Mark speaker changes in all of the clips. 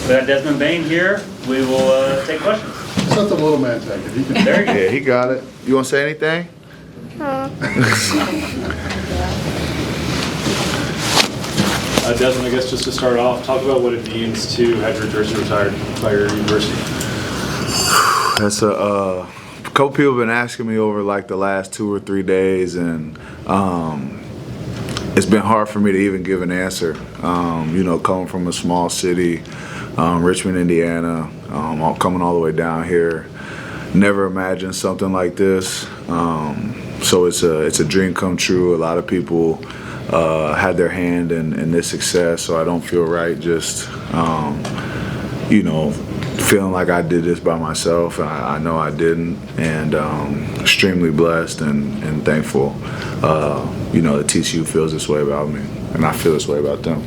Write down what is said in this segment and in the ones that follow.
Speaker 1: we got Desmond Bane here. We will take questions.
Speaker 2: Just let the little man take it. He can.
Speaker 1: There you go.
Speaker 3: Yeah, he got it. You want to say anything?
Speaker 4: Desmond, I guess just to start off, talk about what it means to have your jersey retired by your university.
Speaker 3: That's a couple people have been asking me over like the last 2 or 3 days, and it's been hard for me to even give an answer. You know, coming from a small city, Richmond, Indiana, coming all the way down here, never imagined something like this. So it's a dream come true. A lot of people had their hand in this success, so I don't feel right just you know, feeling like I did this by myself. I know I didn't, and extremely blessed and thankful. You know, that TCU feels this way about me, and I feel this way about them.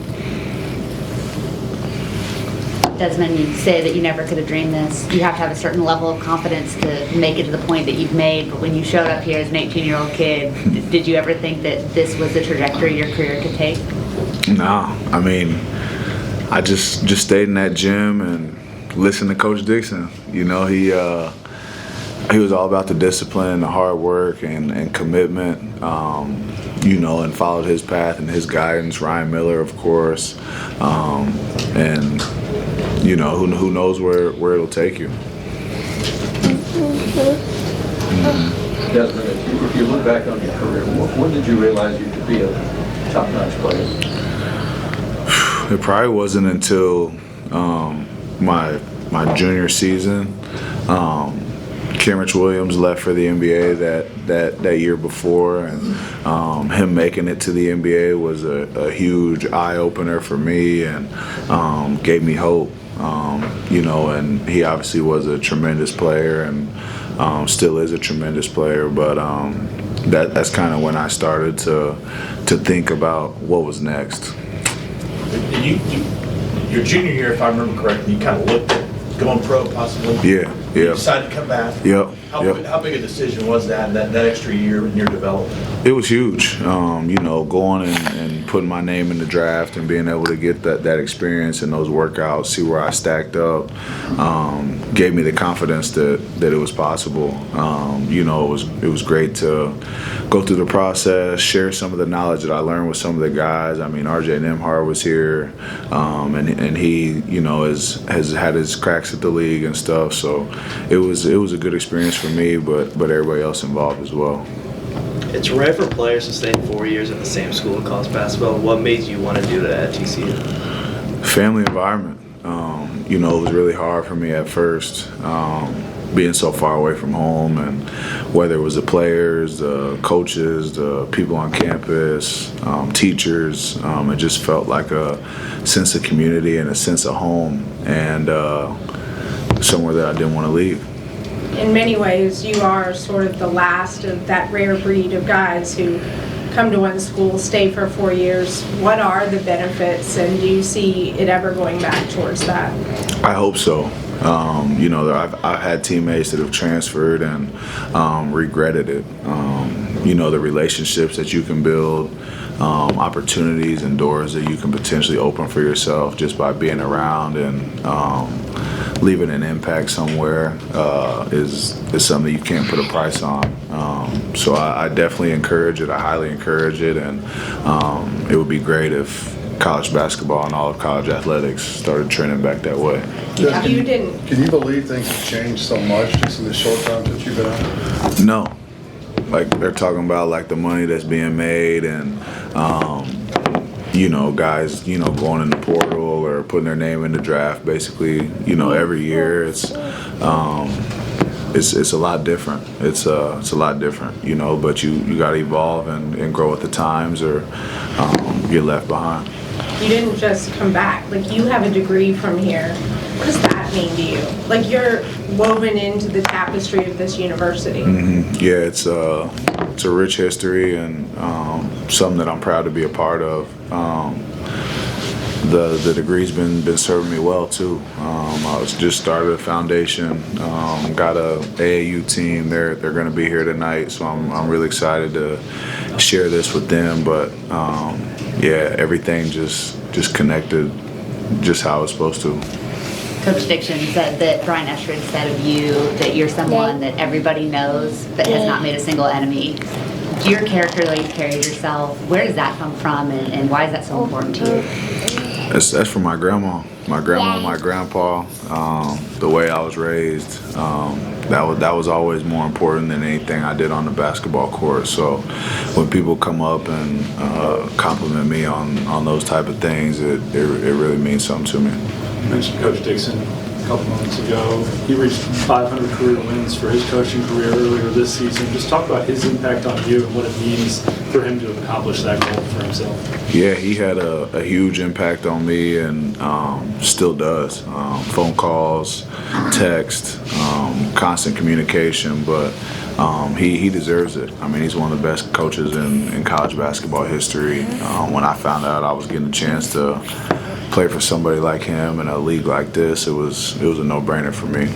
Speaker 5: Desmond, you say that you never could have dreamed this. You have to have a certain level of confidence to make it to the point that you've made. But when you showed up here as an 18-year-old kid, did you ever think that this was the trajectory your career could take?
Speaker 3: No, I mean, I just stayed in that gym and listened to Coach Dixon. You know, he was all about the discipline, the hard work, and commitment. You know, and followed his path and his guidance. Ryan Miller, of course, and you know, who knows where it'll take you.
Speaker 6: Desmond, if you look back on your career, when did you realize you could be a top-notch player?
Speaker 3: It probably wasn't until my junior season. Kenrich Williams left for the NBA that year before, and him making it to the NBA was a huge eye-opener for me and gave me hope. You know, and he obviously was a tremendous player and still is a tremendous player, but that's kind of when I started to think about what was next.
Speaker 7: Your junior year, if I remember correctly, you kind of looked at going pro possibly.
Speaker 3: Yeah.
Speaker 7: You decided to come back.
Speaker 3: Yep.
Speaker 7: How big a decision was that extra year in your development?
Speaker 3: It was huge. You know, going and putting my name in the draft and being able to get that experience and those workouts, see where I stacked up, gave me the confidence that it was possible. You know, it was great to go through the process, share some of the knowledge that I learned with some of the guys. I mean, RJ Nembhard was here, and he, you know, has had his cracks at the league and stuff. So it was a good experience for me, but everybody else involved as well.
Speaker 8: It's rare for players to stay 4 years in the same school of college basketball. What made you want to do that at TCU?
Speaker 3: Family environment. You know, it was really hard for me at first, being so far away from home, and whether it was the players, the coaches, the people on campus, teachers, it just felt like a sense of community and a sense of home, and somewhere that I didn't want to leave.
Speaker 9: In many ways, you are sort of the last of that rare breed of guys who come to one school, stay for 4 years. What are the benefits, and do you see it ever going back towards that?
Speaker 3: I hope so. You know, I've had teammates that have transferred and regretted it. You know, the relationships that you can build, opportunities and doors that you can potentially open for yourself just by being around and leaving an impact somewhere is something you can't put a price on. So I definitely encourage it. I highly encourage it, and it would be great if college basketball and all of college athletics started trending back that way.
Speaker 9: Yeah. You didn't.
Speaker 2: Can you believe things have changed so much just in the short time that you've been out?
Speaker 3: No. Like, they're talking about, like, the money that's being made and, you know, guys, you know, going in the portal or putting their name in the draft basically, you know, every year. It's a lot different. It's a lot different, you know, but you got to evolve and grow with the times or you're left behind.
Speaker 9: You didn't just come back. Like, you have a degree from here. What does that mean to you? Like, you're woven into the tapestry of this university.
Speaker 3: Mm-hmm. Yeah, it's a rich history and something that I'm proud to be a part of. The degree's been serving me well too. I was just started a foundation, got a AAU team. They're going to be here tonight, so I'm really excited to share this with them. But yeah, everything just connected just how it's supposed to.
Speaker 5: Coach Dixon said that Brian Estridge said of you that you're someone that everybody knows but has not made a single enemy. Your character, the way you carried yourself, where does that come from, and why is that so important to you?
Speaker 3: That's from my grandma, my grandpa. The way I was raised, that was always more important than anything I did on the basketball court. So when people come up and compliment me on those type of things, it really means something to me.
Speaker 4: You mentioned Coach Dixon a couple moments ago. He reached 500 career wins for his coaching career earlier this season. Just talk about his impact on you and what it means for him to have accomplished that goal for himself.
Speaker 3: Yeah, he had a huge impact on me and still does. Phone calls, text, constant communication, but he deserves it. I mean, he's one of the best coaches in college basketball history. When I found out I was getting a chance to play for somebody like him in a league like this, it was a no-brainer for me.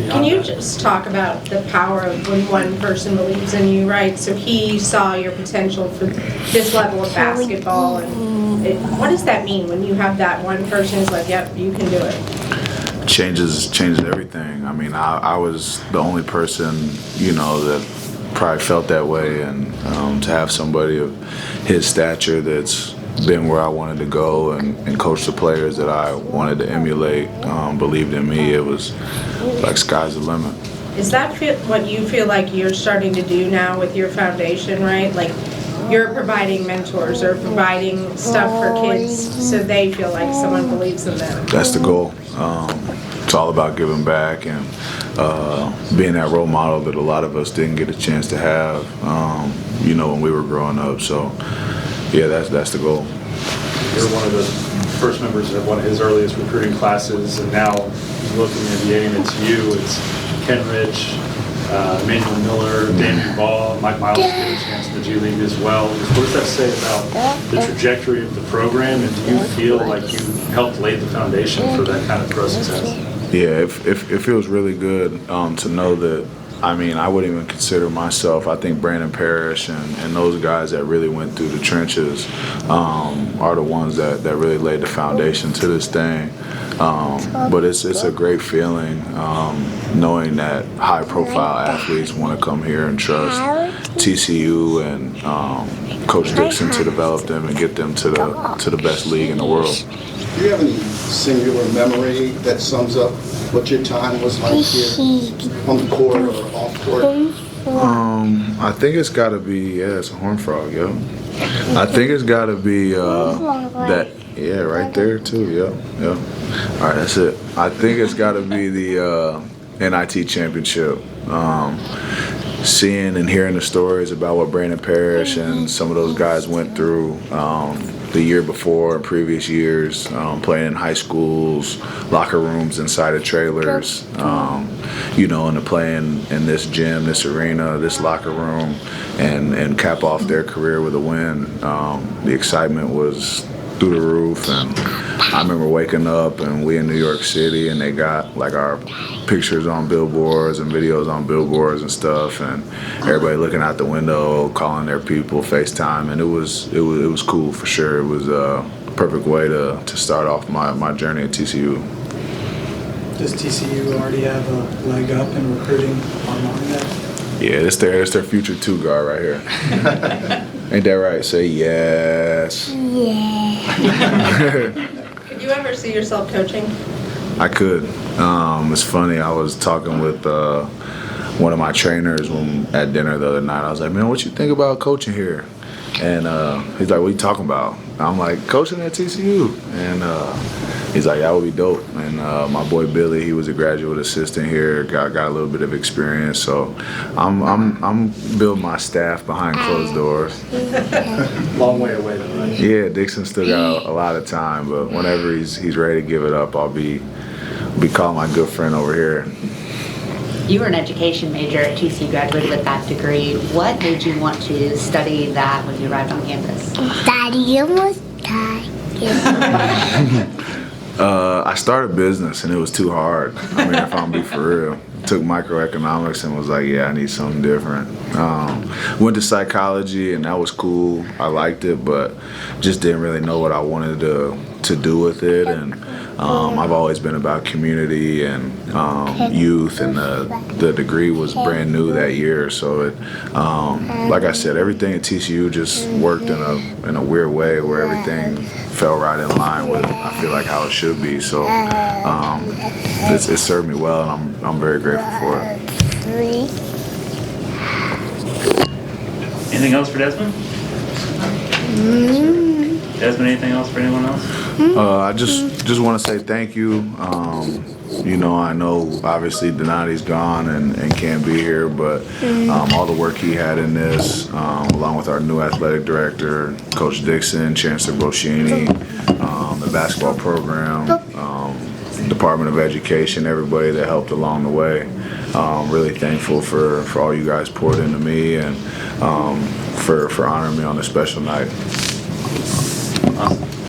Speaker 9: Can you just talk about the power of when one person believes in you, right? So he saw your potential for this level of basketball, and what does that mean when you have that one person who's like, yep, you can do it?
Speaker 3: Changes everything. I mean, I was the only person, that probably felt that way, and to have somebody of his stature that's been where I wanted to go and coach the players that I wanted to emulate, believed in me, it was like sky's the limit.
Speaker 9: Is that what you feel like you're starting to do now with your foundation, right? Like you're providing mentors or providing stuff for kids so they feel like someone believes in them.
Speaker 3: That's the goal. It's all about giving back and being that role model that a lot of us didn't get a chance to have, when we were growing up. So, yeah, that's the goal.
Speaker 4: You're one of the first members of one of his earliest recruiting classes, and now looking at the NBA, and it's you, it's Ken Rich, Emmanuel Miller, Damian Ball, Mike Miles get a chance in the G League as well. What does that say about the trajectory of the program, and do you feel like you helped lay the foundation for that kind of pro success?
Speaker 3: Yeah, it feels really good to know that. I mean, I wouldn't even consider myself. I think Brandon Parrish and those guys that really went through the trenches are the ones that really laid the foundation to this thing. But it's a great feeling knowing that high-profile athletes want to come here and trust TCU and Coach Dixon to develop them and get them to the best league in the world.
Speaker 10: Do you have any singular memory that sums up what your time was like here on the court or off court?
Speaker 3: I think it's got to be, it's a horned frog, yo. I think it's got to be that, right there too, yeah. All right, that's it. I think it's got to be the NIT championship. Seeing and hearing the stories about what Brandon Parrish and some of those guys went through the year before and previous years, playing in high schools, locker rooms inside of trailers, and to playing in this gym, this arena, this locker room, and cap off their career with a win. The excitement was through the roof, and I remember waking up and we in New York City and they got like our pictures on billboards and videos on billboards and stuff, and everybody looking out the window, calling their people, FaceTime, and it was cool for sure. It was a perfect way to start off my journey at TCU.
Speaker 11: Does TCU already have a leg up in recruiting online there?
Speaker 3: Yeah, it's their future two guard right here. Ain't that right? Say yes.
Speaker 9: Yeah. Could you ever see yourself coaching?
Speaker 3: I could. It's funny. I was talking with one of my trainers at dinner the other night. I was like, man, what you think about coaching here? And he's like, what you talking about? I'm like, coaching at TCU. And he's like, that would be dope. And my boy Billy, he was a graduate assistant here, got a little bit of experience. So I'm building my staff behind closed doors.
Speaker 4: Long way away though, right?
Speaker 3: Yeah, Dixon still got a lot of time, but whenever he's ready to give it up, I'll be calling my good friend over here.
Speaker 5: You were an education major at TCU, graduated with that degree. What made you want to study that when you arrived on campus?
Speaker 12: Daddy almost died.
Speaker 3: I started business and it was too hard. I mean, if I'm be for real. Took microeconomics and was like, yeah, I need something different. Went to psychology and that was cool. I liked it, but just didn't really know what I wanted to to do with it, and I've always been about community and youth, and the degree was brand new that year, so it like I said, everything at TCU just worked in a weird way where everything fell right in line with I feel like how it should be. So it served me well, and I'm very grateful for it.
Speaker 1: Anything else for Desmond? Desmond, anything else for anyone else?
Speaker 3: I just want to say thank you. You know, I know obviously Donati's gone and can't be here, but all the work he had in this, along with our new athletic director, Coach Dixon, Chancellor Boschini, the basketball program, Department of Education, everybody that helped along the way. Really thankful for all you guys poured into me and for honoring me on this special night.